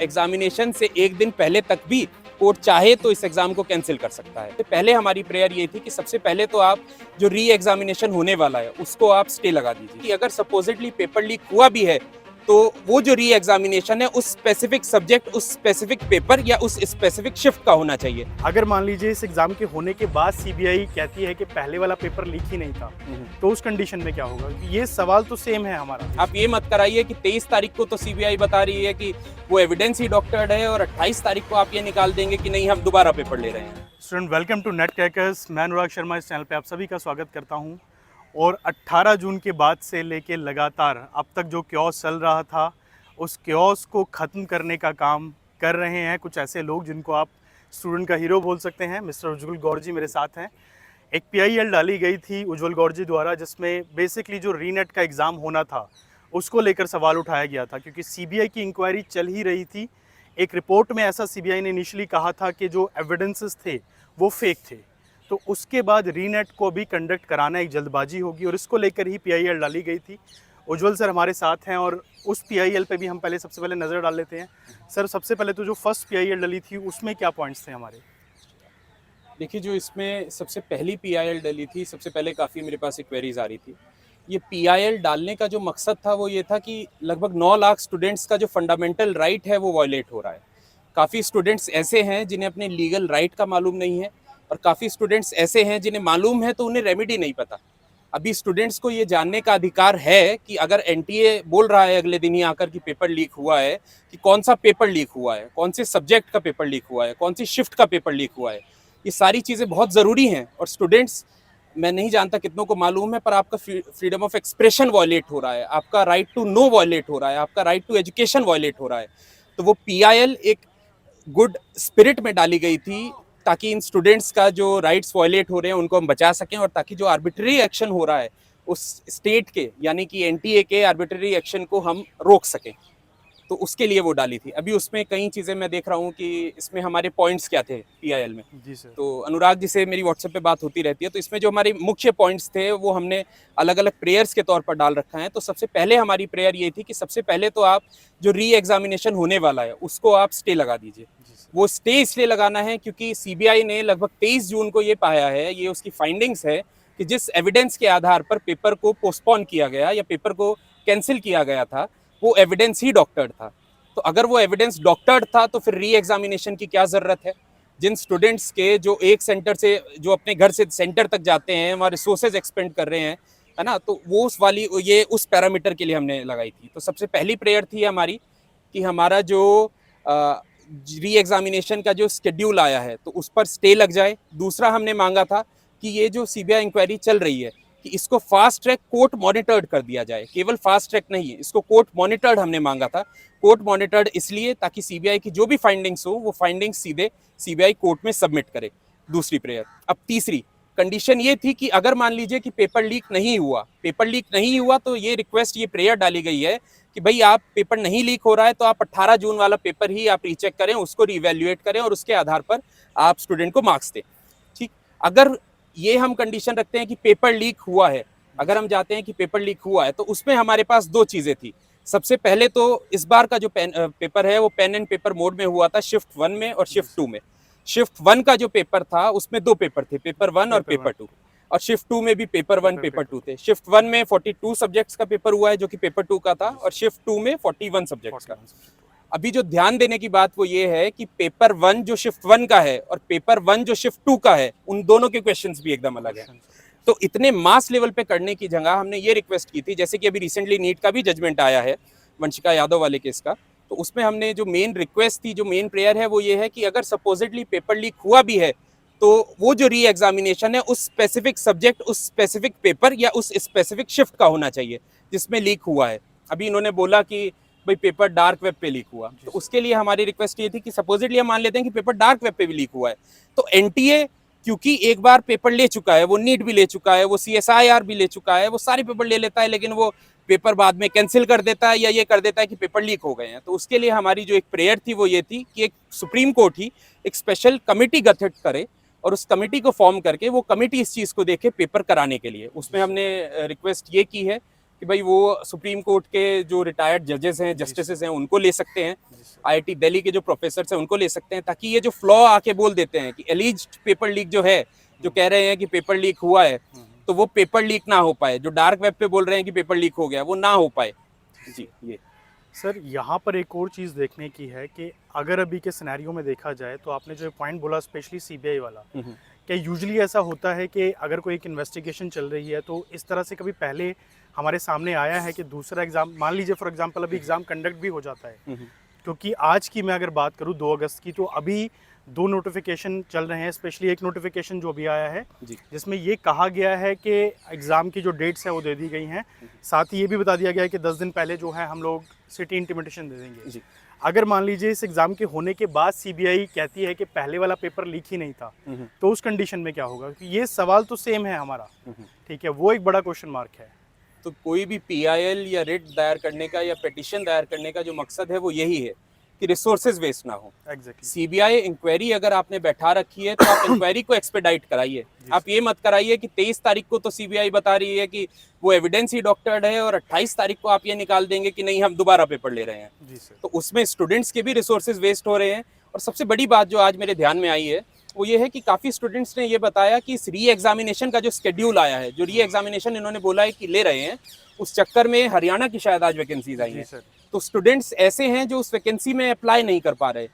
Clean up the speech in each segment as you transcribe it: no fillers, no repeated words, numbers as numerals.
Examination से एक दिन पहले तक भी कोर्ट चाहे तो इस एग्जाम को कैंसिल कर सकता है। तो पहले हमारी प्रेयर ये थी कि सबसे पहले तो आप जो री एग्जामिनेशन होने वाला है उसको आप स्टे लगा दीजिए कि अगर सपोजिटली पेपर लीक हुआ भी है तो वो जो री एग्जामिनेशन है उस स्पेसिफिक सब्जेक्ट, उस स्पेसिफिक पेपर या उस स्पेसिफिक शिफ्ट का होना चाहिए। अगर मान लीजिए इस एग्जाम के होने के बाद सीबीआई कहती है कि पहले वाला पेपर लीक ही नहीं था, तो उस कंडीशन में क्या होगा? ये सवाल तो सेम है हमारा। आप ये मत कराइए कि 23 तारीख को तो सीबीआई बता रही है कि वो एविडेंस ही डॉक्टर्ड है और 28 तारीख को आप ये निकाल देंगे कि नहीं हम दोबारा पेपर ले रहे हैं। Student, welcome to net crackers. मैं अनुराग शर्मा इस चैनल पे आप सभी का स्वागत करता हूं। और 18 जून के बाद से लेके लगातार अब तक जो क्योस चल रहा था, उस क्योस को ख़त्म करने का काम कर रहे हैं कुछ ऐसे लोग जिनको आप स्टूडेंट का हीरो बोल सकते हैं। मिस्टर उज्जवल गौर जी मेरे साथ हैं। एक PIL डाली गई थी उज्जवल गौर जी द्वारा, जिसमें बेसिकली जो रीनेट का एग्ज़ाम होना था उसको लेकर सवाल उठाया गया था, क्योंकि सीबीआई की इंक्वायरी चल ही रही थी। एक रिपोर्ट में ऐसा सीबीआई ने इनिशियली कहा था कि जो एविडेंसेस थे वो फेक थे, तो उसके बाद रीनेट को भी कंडक्ट कराना एक जल्दबाजी होगी और इसको लेकर ही PIL डाली गई थी। उज्जवल सर हमारे साथ हैं और उस PIL पे भी हम सबसे पहले नज़र डाल लेते हैं। सर, सबसे पहले तो जो फर्स्ट PIL डली थी उसमें क्या पॉइंट्स थे हमारे? देखिए, जो इसमें सबसे पहली PIL डली थी, सबसे पहले काफ़ी मेरे पास क्वेरीज आ रही थी। ये PIL डालने का जो मकसद था वो ये था कि लगभग 9 लाख स्टूडेंट्स का जो फंडामेंटल राइट है वो वायलेट हो रहा है। काफ़ी स्टूडेंट्स ऐसे हैं जिन्हें अपने लीगल राइट का मालूम नहीं है और काफ़ी स्टूडेंट्स ऐसे हैं जिन्हें मालूम है तो उन्हें रेमेडी नहीं पता। अभी स्टूडेंट्स को ये जानने का अधिकार है कि अगर NTA बोल रहा है अगले दिन ही आकर कि पेपर लीक हुआ है, कि कौन सा पेपर लीक हुआ है, कौन से सब्जेक्ट का पेपर लीक हुआ है, कौन सी शिफ्ट का पेपर लीक हुआ है, ये सारी चीज़ें बहुत ज़रूरी हैं। और स्टूडेंट्स, मैं नहीं जानता कितनों को मालूम है, पर आपका फ्रीडम ऑफ एक्सप्रेशन वायलेट हो रहा है, आपका राइट टू नो वायलेट हो रहा है, आपका राइट टू एजुकेशन वायलेट हो रहा है। तो वो PIL एक गुड स्पिरिट में डाली गई थी ताकि इन स्टूडेंट्स का जो राइट्स वायलेट हो रहे हैं उनको हम बचा सकें और ताकि जो आर्बिट्ररी एक्शन हो रहा है उस स्टेट के यानी कि NTA के आर्बिट्ररी एक्शन को हम रोक सकें। तो उसके लिए वो डाली थी। अभी उसमें कई चीज़ें मैं देख रहा हूँ कि इसमें हमारे पॉइंट्स क्या थे PIL में। जी सर। तो अनुराग जी से मेरी व्हाट्सएप पे बात होती रहती है, तो इसमें जो हमारे मुख्य पॉइंट्स थे वो हमने अलग अलग प्रेयर्स के तौर पर डाल रखा है। तो सबसे पहले हमारी प्रेयर ये थी कि सबसे पहले तो आप जो री एग्जामिनेशन होने वाला है उसको आप स्टे लगा दीजिए। वो स्टे इसलिए लगाना है क्योंकि CBI ने लगभग 23 जून को ये पाया है, ये उसकी फाइंडिंग्स है कि जिस एविडेंस के आधार पर पेपर को पोस्टपोन किया गया या पेपर को कैंसिल किया गया था वो एविडेंस ही डॉक्टर्ड था। तो अगर वो एविडेंस डॉक्टर्ड था तो फिर री एग्जामिनेशन की क्या ज़रूरत है? जिन स्टूडेंट्स के जो एक सेंटर से जो अपने घर से सेंटर तक जाते हैं, वहाँ रिसोर्सेज एक्सपेंड कर रहे हैं, है ना, तो वो उस वाली ये उस पैरामीटर के लिए हमने लगाई थी। तो सबसे पहली प्रेयर थी हमारी कि हमारा जो री एग्जामिनेशन का जो शेड्यूल आया है तो उस पर स्टे लग जाए। दूसरा हमने मांगा था कि ये जो CBI इंक्वायरी चल रही है कि इसको फास्ट ट्रैक कोर्ट मॉनिटर्ड कर दिया जाए। केवल फास्ट ट्रैक नहीं, इसको कोर्ट मॉनिटर्ड हमने मांगा था। कोर्ट मॉनिटर्ड इसलिए ताकि CBI की जो भी फाइंडिंग्स हो वो फाइंडिंग्स सीधे CBI कोर्ट में सबमिट करे। दूसरी प्रेयर। अब तीसरी कंडीशन ये थी कि अगर मान लीजिए कि पेपर लीक नहीं हुआ तो ये रिक्वेस्ट, ये प्रेयर डाली गई है कि भाई आप पेपर नहीं लीक हो रहा है तो आप 18 जून वाला पेपर ही आप रीचेक करें, उसको रीवैल्यूएट करें और उसके आधार पर आप स्टूडेंट को मार्क्स दें। ठीक, अगर ये हम कंडीशन रखते हैं कि पेपर लीक हुआ है, अगर हम जाते हैं कि पेपर लीक हुआ है तो उसमें हमारे पास दो चीज़ें थी। सबसे पहले तो इस बार का जो पेपर है वो पेन एंड पेपर मोड में हुआ था, शिफ्ट 1 में और शिफ्ट 2 में। शिफ्ट 1 का जो पेपर था उसमें दो पेपर थे, पेपर 1 और पेपर 2, और शिफ्ट 2 में भी पेपर 1 पेपर 2 थे। शिफ्ट 1 में 42 सब्जेक्ट्स का पेपर हुआ है जो कि पेपर 2 का था, और शिफ्ट 2 में 41 सब्जेक्ट्स का। अभी जो ध्यान देने की बात वो ये है कि पेपर 1 जो शिफ्ट 1 का है और पेपर 1 जो शिफ्ट 2 का है, उन दोनों के क्वेश्चंस भी एकदम अलग हैं। तो इतने मास लेवल पे करने की जगह हमने ये रिक्वेस्ट की थी, जैसे कि अभी रिसेंटली नीट का भी जजमेंट आया है वंशिका यादव वाले केस का, तो उसमें हमने जो मेन रिक्वेस्ट थी, जो मेन प्रेयर है वो ये है कि अगर सपोजिटली पेपर लीक हुआ भी है तो वो जो री एग्जामिनेशन है उस स्पेसिफिक सब्जेक्ट, उस स्पेसिफिक पेपर या उस स्पेसिफिक शिफ्ट का होना चाहिए जिसमें लीक हुआ है। अभी इन्होंने बोला कि भाई पेपर डार्क वेब पे लीक हुआ, तो उसके लिए हमारी रिक्वेस्ट ये थी कि सपोजिटली हम मान लेते हैं कि पेपर डार्क वेब पे भी लीक हुआ है, तो NTA क्योंकि एक बार पेपर ले चुका है, वो नीट भी ले चुका है, वो CSIR भी ले चुका है, वो सारे पेपर ले लेता है, लेकिन वो पेपर बाद में कैंसिल कर देता है या ये कर देता है कि पेपर लीक हो गए हैं। तो उसके लिए हमारी जो एक प्रेयर थी वो ये थी कि एक सुप्रीम कोर्ट ही एक स्पेशल कमेटी गठित करे और उस कमेटी को फॉर्म करके वो कमेटी इस चीज़ को देखे पेपर कराने के लिए। उसमें हमने रिक्वेस्ट ये की है कि भाई वो सुप्रीम कोर्ट के जो रिटायर्ड जजेस हैं, जस्टिसेस हैं, उनको ले सकते हैं, जी सर। आईआईटी दिल्ली के जो प्रोफेसर हैं उनको ले सकते हैं, ताकि ये जो फ्लॉ आके बोल देते हैं कि एलिज्ड पेपर लीक जो है, जो कह रहे हैं कि पेपर लीक हुआ है, तो वो पेपर लीक ना हो पाए। जो डार्क वेब पे बोल रहे हैं कि पेपर लीक हो गया, वो ना हो पाए। जी, ये सर यहाँ पर एक और चीज़ देखने की है कि अगर अभी के सिनेरियो में देखा जाए तो आपने जो पॉइंट बोला स्पेशली सीबीआई वाला, क्या यूजुअली ऐसा होता है कि अगर कोई एक इन्वेस्टिगेशन चल रही है तो इस तरह से कभी पहले हमारे सामने आया है कि दूसरा एग्ज़ाम, मान लीजिए फॉर एग्जांपल अभी एग्ज़ाम कंडक्ट भी हो जाता है, क्योंकि आज की मैं अगर बात करूँ 2 अगस्त की, तो अभी 2 नोटिफिकेशन चल रहे हैं, स्पेशली एक नोटिफिकेशन जो अभी आया है जी। जिसमें ये कहा गया है कि एग्ज़ाम की जो डेट्स है वो दे दी गई हैं, साथ ही ये भी बता दिया गया है कि 10 दिन पहले जो है हम लोग सिटी इंटीमेटेशन दे देंगे। जी। अगर मान लीजिए इस एग्ज़ाम के होने के बाद सीबीआई कहती है कि पहले वाला पेपर लीक ही नहीं था, तो उस कंडीशन में क्या होगा? क्योंकि ये सवाल तो सेम है हमारा, ठीक है, वो एक बड़ा क्वेश्चन मार्क है। तो कोई भी पीआईएल या रिट दायर करने का या पिटीशन दायर करने का जो मकसद है वो यही है कि रिसोर्सेज वेस्ट ना हो। एग्जैक्टली। सीबीआई इंक्वायरी अगर आपने बैठा रखी है तो आप इंक्वायरी को एक्सपेडाइट कराइए। आप ये मत कराइए कि 23 तारीख को तो सीबीआई बता रही है कि वो एविडेंस ही डॉक्टर्ड है और 28 तारीख को आप ये निकाल देंगे कि नहीं हम दोबारा पेपर ले रहे हैं। जी सर। तो उसमें स्टूडेंट्स के भी रिसोर्सेज वेस्ट हो रहे हैं। और सबसे बड़ी बात जो आज मेरे ध्यान में आई है वो ये है कि काफ़ी स्टूडेंट्स ने ये बताया कि इस री एग्जामिनेशन का जो शेड्यूल आया है, जो री एग्जामिनेशन इन्होंने बोला है कि ले रहे हैं, उस चक्कर में हरियाणा की शायद आज वैकेंसीज आई जी हैं। सर। तो स्टूडेंट्स ऐसे हैं जो उस वैकेंसी में अप्लाई नहीं कर पा रहे,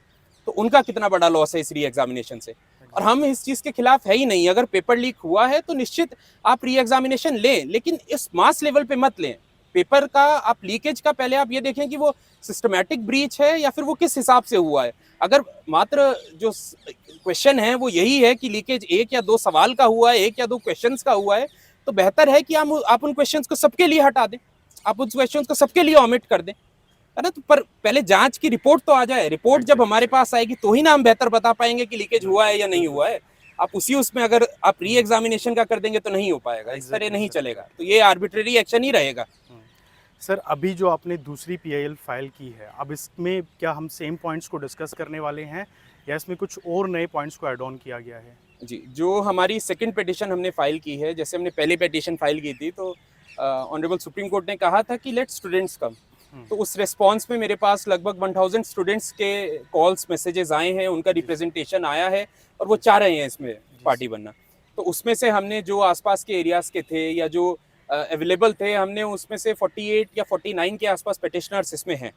तो उनका कितना बड़ा लॉस है इस री एग्जामिनेशन से। और हम इस चीज़ के खिलाफ है ही नहीं। अगर पेपर लीक हुआ है तो निश्चित आप री एग्जामिनेशन लें, लेकिन इस मास लेवल पे मत लें। पेपर का आप लीकेज का पहले आप ये देखें कि वो सिस्टमैटिक ब्रीच है या फिर वो किस हिसाब से हुआ है। अगर मात्र जो क्वेश्चन है वो यही है कि लीकेज 1 या 2 सवाल का हुआ है, 1 या 2 क्वेश्चंस का हुआ है, तो बेहतर है कि आप उन क्वेश्चंस को सबके लिए हटा दें, आप उन क्वेश्चंस को सबके लिए ऑमिट कर दें, है ना। तो पर पहले जांच की रिपोर्ट तो आ जाए। रिपोर्ट जब हमारे पास आएगी तो ही ना हम बेहतर बता पाएंगे कि लीकेज हुआ है या नहीं हुआ है। आप उसी उसमें अगर आप री एग्जामिनेशन का कर देंगे तो नहीं हो पाएगा, इस तरह नहीं चलेगा। तो ये आर्बिट्रेरी एक्शन ही रहेगा। सर अभी जो आपने दूसरी पीआईएल फाइल की है, अब इसमें क्या हम सेम पॉइंट्स को डिस्कस करने वाले हैं या इसमें कुछ और नए पॉइंट्स को ऐड ऑन किया गया है? जी, जो हमारी सेकंड पिटीशन हमने फाइल की है, जैसे हमने पहली पिटीशन फाइल की थी तो ऑनरेबल सुप्रीम कोर्ट ने कहा था कि लेट स्टूडेंट्स कम। तो उस रिस्पांस में मेरे पास लगभग 1000 स्टूडेंट्स के कॉल्स मैसेजेस आए हैं, उनका रिप्रेजेंटेशन आया है और वो चाह रहे हैं इसमें पार्टी बनना। तो उसमें से हमने जो आसपास के एरियाज़ के थे या जो अवेलेबल थे, हमने उसमें से 48 या 49 के आसपास पिटिशनर्स इसमें हैं।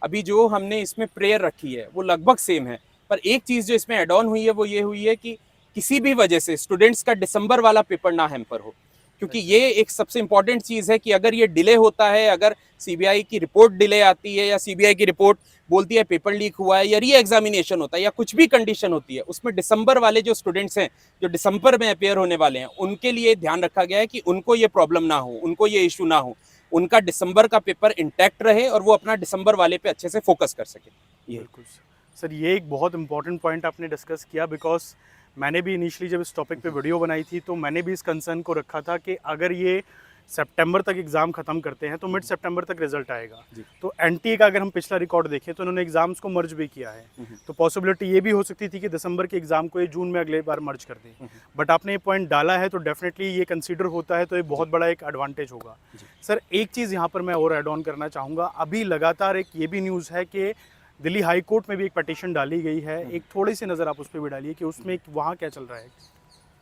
अभी जो हमने इसमें प्रेयर रखी है वो लगभग सेम है, पर एक चीज़ जो इसमें एड ऑन हुई है वो ये हुई है कि किसी भी वजह से स्टूडेंट्स का दिसंबर वाला पेपर ना हैम्पर हो, क्योंकि ये एक सबसे इंपॉर्टेंट चीज़ है कि अगर ये डिले होता है, अगर सीबीआई की रिपोर्ट डिले आती है या सीबीआई की रिपोर्ट बोलती है पेपर लीक हुआ है या री एग्जामिनेशन होता है या कुछ भी कंडीशन होती है, उसमें दिसंबर वाले जो स्टूडेंट्स हैं जो दिसंबर में अपेयर होने वाले हैं, उनके लिए ध्यान रखा गया है कि उनको ये प्रॉब्लम ना हो, उनको ये इशू ना हो, उनका दिसंबर का पेपर इंटैक्ट रहे और वो अपना दिसंबर वाले पे अच्छे से फोकस कर सके। ये बिल्कुल सर, ये एक बहुत इंपॉर्टेंट पॉइंट आपने डिस्कस किया, बिकॉज मैंने भी इनिशियली जब इस टॉपिक पे वीडियो बनाई थी तो मैंने भी इस कंसर्न को रखा था कि अगर ये सितंबर तक एग्ज़ाम ख़त्म करते हैं तो मिड सितंबर तक रिजल्ट आएगा। तो एनटीए का अगर हम पिछला रिकॉर्ड देखें तो उन्होंने एग्ज़ाम्स को मर्ज भी किया है, तो पॉसिबिलिटी ये भी हो सकती थी कि दिसंबर के एग्ज़ाम को ये जून में अगले बार मर्ज कर दें। बट आपने ये पॉइंट डाला है तो डेफिनेटली ये कंसीडर होता है, तो ये बहुत बड़ा एक एडवांटेज होगा। सर एक चीज़ यहाँ पर मैं और ऐड ऑन करना चाहूँगा, अभी लगातार एक ये भी न्यूज़ है कि दिल्ली हाई कोर्ट में भी एक पटिशन डाली गई है, एक थोड़ी सी नज़र आप उस पर भी डालिए कि उसमें वहाँ क्या चल रहा है।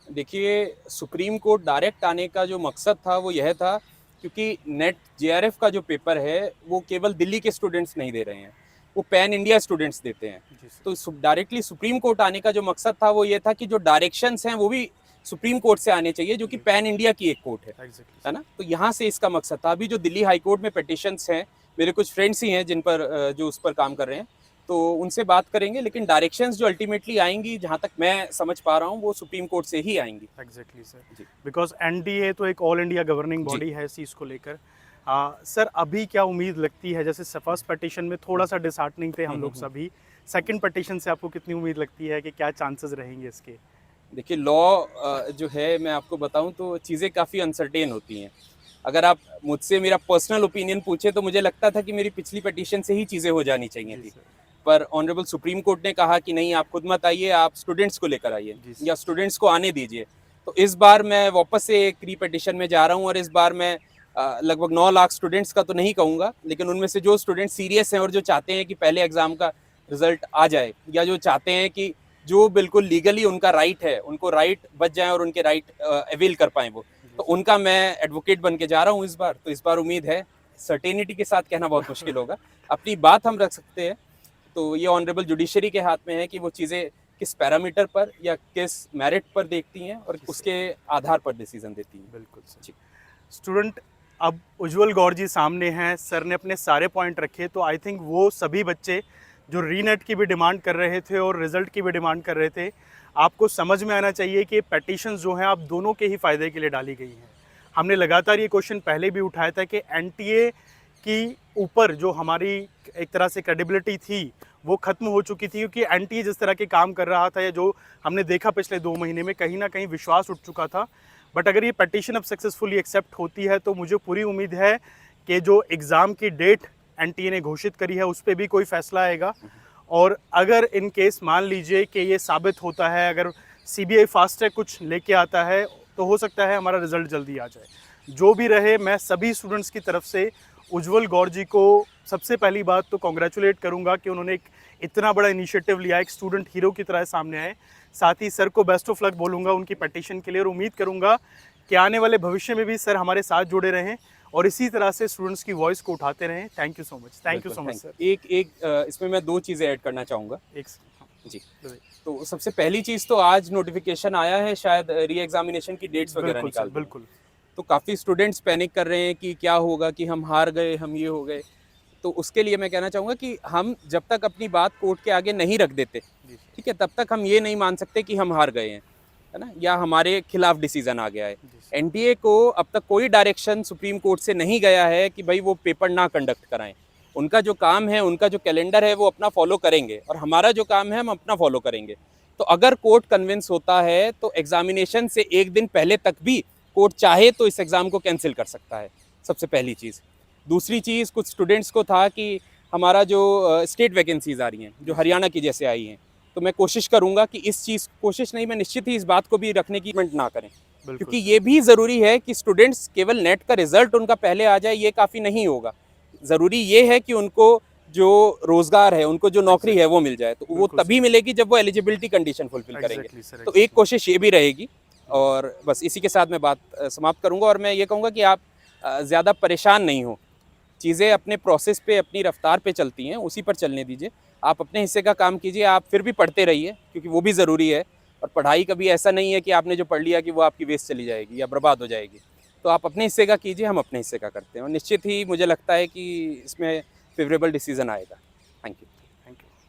देखिए, सुप्रीम कोर्ट डायरेक्ट आने का जो मकसद था वो यह था, क्योंकि नेट जेआरएफ का जो पेपर है वो केवल दिल्ली के स्टूडेंट्स नहीं दे रहे हैं, वो पैन इंडिया स्टूडेंट्स देते हैं। तो डायरेक्टली सुप्रीम कोर्ट आने का जो मकसद था वो ये था कि जो डायरेक्शंस हैं वो भी सुप्रीम कोर्ट से आने चाहिए, जो कि पैन इंडिया की एक कोर्ट है ना। तो यहाँ से इसका मकसद था। अभी जो दिल्ली हाई कोर्ट में पिटिशंस हैं, मेरे कुछ फ्रेंड्स ही हैं जिन पर जो उस पर काम कर रहे हैं, तो उनसे बात करेंगे, लेकिन डायरेक्शंस जो अल्टीमेटली आएंगी, जहाँ तक मैं समझ पा रहा हूँ, वो सुप्रीम कोर्ट से ही आएंगी। एग्जैक्टली सर, बिकॉज एनडीए तो एक ऑल इंडिया गवर्निंग बॉडी है इस चीज़ को लेकर। सर अभी क्या उम्मीद लगती है, जैसे फर्स्ट पटिशन में थोड़ा सा डिसहार्टनिंग थे हम लोग सभी, सेकंड पटिशन से आपको कितनी उम्मीद लगती है कि क्या चांसेस रहेंगे इसके? देखिए, लॉ जो है मैं आपको बताऊं तो चीज़ें काफ़ी अनसर्टेन होती हैं। अगर आप मुझसे मेरा पर्सनल ओपिनियन पूछे तो मुझे लगता था कि मेरी पिछली पटिशन से ही चीज़ें हो जानी चाहिए थी, पर ऑनरेबल सुप्रीम कोर्ट ने कहा कि नहीं, आप खुद मत आइए, आप स्टूडेंट्स को लेकर आइए या स्टूडेंट्स को आने दीजिए। तो इस बार मैं वापस से एक री पटिशन में जा रहा हूँ और इस बार मैं लगभग 9 लाख स्टूडेंट्स का तो नहीं कहूँगा, लेकिन उनमें से जो स्टूडेंट सीरियस हैं और जो चाहते हैं कि पहले एग्ज़ाम का रिजल्ट आ जाए, या जो चाहते हैं कि जो बिल्कुल लीगली उनका राइट है, उनको राइट बच जाए और उनके राइट अवेल कर पाएँ वो, तो उनका मैं एडवोकेट बन के जा रहा हूँ इस बार। तो इस बार उम्मीद है, सर्टेनिटी के साथ कहना बहुत मुश्किल होगा, अपनी बात हम रख सकते हैं। तो ये ऑनरेबल जुडिशरी के हाथ में है कि वो चीज़ें किस पैरामीटर पर या किस मेरिट पर देखती हैं और उसके आधार पर डिसीजन देती हैं। बिल्कुल सर। स्टूडेंट, अब उज्जवल गौर जी सामने हैं, सर ने अपने सारे पॉइंट रखे, तो आई थिंक वो सभी बच्चे जो रीनेट की भी डिमांड कर रहे थे और रिज़ल्ट की भी डिमांड कर रहे थे, आपको समझ में आना चाहिए कि पेटिशन जो हैं आप दोनों के ही फ़ायदे के लिए डाली गई हैं। हमने लगातार ये क्वेश्चन पहले भी उठाया था कि एनटीए की ऊपर जो हमारी एक तरह से क्रेडिबिलिटी थी वो ख़त्म हो चुकी थी, क्योंकि एनटीए जिस तरह के काम कर रहा था या जो हमने देखा पिछले 2 महीने में, कहीं ना कहीं विश्वास उठ चुका था। बट अगर ये पेटिशन अब सक्सेसफुली एक्सेप्ट होती है तो मुझे पूरी उम्मीद है कि जो एग्ज़ाम की डेट एनटीए ने घोषित करी है उस पर भी कोई फैसला आएगा। और अगर इन केस मान लीजिए कि ये साबित होता है, अगर सीबीआई फास्ट ट्रैक कुछ लेके आता है, तो हो सकता है हमारा रिजल्ट जल्दी आ जाए। जो भी रहे, मैं सभी स्टूडेंट्स की तरफ से उज्जवल गौर जी को सबसे पहली बात तो कॉन्ग्रेचुलेट करूंगा कि उन्होंने एक इतना बड़ा इनिशिएटिव लिया, एक स्टूडेंट हीरो की तरह सामने आए। साथ ही सर को बेस्ट ऑफ लक बोलूँगा उनकी पेटिशन के लिए, और उम्मीद करूँगा कि आने वाले भविष्य में भी सर हमारे साथ जुड़े रहें और इसी तरह से स्टूडेंट्स की वॉइस को उठाते रहें। Thank you so much. Thank you so much sir. इसमें मैं 2 चीज़ें ऐड करना चाहूँगा। एक जी, तो सबसे पहली चीज़ तो आज नोटिफिकेशन आया है, शायद री एग्जामिनेशन की डेट्स वगैरह निकाल दी हैं। बिल्कुल तो काफ़ी स्टूडेंट्स पैनिक कर रहे हैं कि क्या होगा, कि हम हार गए, हम ये हो गए। तो उसके लिए मैं कहना चाहूँगा कि हम जब तक अपनी बात कोर्ट के आगे नहीं रख देते, ठीक है, तब तक हम ये नहीं मान सकते कि हम हार गए हैं, है ना, या हमारे खिलाफ डिसीजन आ गया है। एनटीए को अब तक कोई डायरेक्शन सुप्रीम कोर्ट से नहीं गया है कि भाई वो पेपर ना कंडक्ट कराएं। उनका जो काम है, उनका जो कैलेंडर है, वो अपना फॉलो करेंगे, और हमारा जो काम है हम अपना फॉलो करेंगे। तो अगर कोर्ट कन्विंस होता है तो एग्जामिनेशन से 1 दिन पहले तक भी कोर्ट चाहे तो इस एग्ज़ाम को कैंसिल कर सकता है, सबसे पहली चीज़। दूसरी चीज़, कुछ स्टूडेंट्स को था कि हमारा जो स्टेट वैकेंसीज़ आ रही हैं, जो हरियाणा की जैसे आई हैं, तो मैं कोशिश करूँगा कि इस चीज़, कोशिश नहीं, मैं निश्चित ही इस बात को भी रखने की ना करें, क्योंकि ये भी ज़रूरी है कि स्टूडेंट्स केवल नेट का रिजल्ट उनका पहले आ जाए, ये काफ़ी नहीं होगा। ज़रूरी ये है कि उनको जो रोज़गार है, उनको जो नौकरी है वो मिल जाए, तो वो तभी मिलेगी जब वो एलिजिबिलिटी कंडीशन फुलफिल करेंगे। तो एक कोशिश ये भी रहेगी, और बस इसी के साथ मैं बात समाप्त करूंगा। और मैं ये कहूँगा कि आप ज़्यादा परेशान नहीं हो, चीज़ें अपने प्रोसेस पे, अपनी रफ्तार पे चलती हैं, उसी पर चलने दीजिए। आप अपने हिस्से का काम कीजिए, आप फिर भी पढ़ते रहिए, क्योंकि वो भी ज़रूरी है। और पढ़ाई कभी ऐसा नहीं है कि आपने जो पढ़ लिया कि वो आपकी वेस्ट चली जाएगी या बर्बाद हो जाएगी। तो आप अपने हिस्से का कीजिए, हम अपने हिस्से का करते हैं, और निश्चित ही मुझे लगता है कि इसमें फेवरेबल डिसीज़न आएगा। Thank you.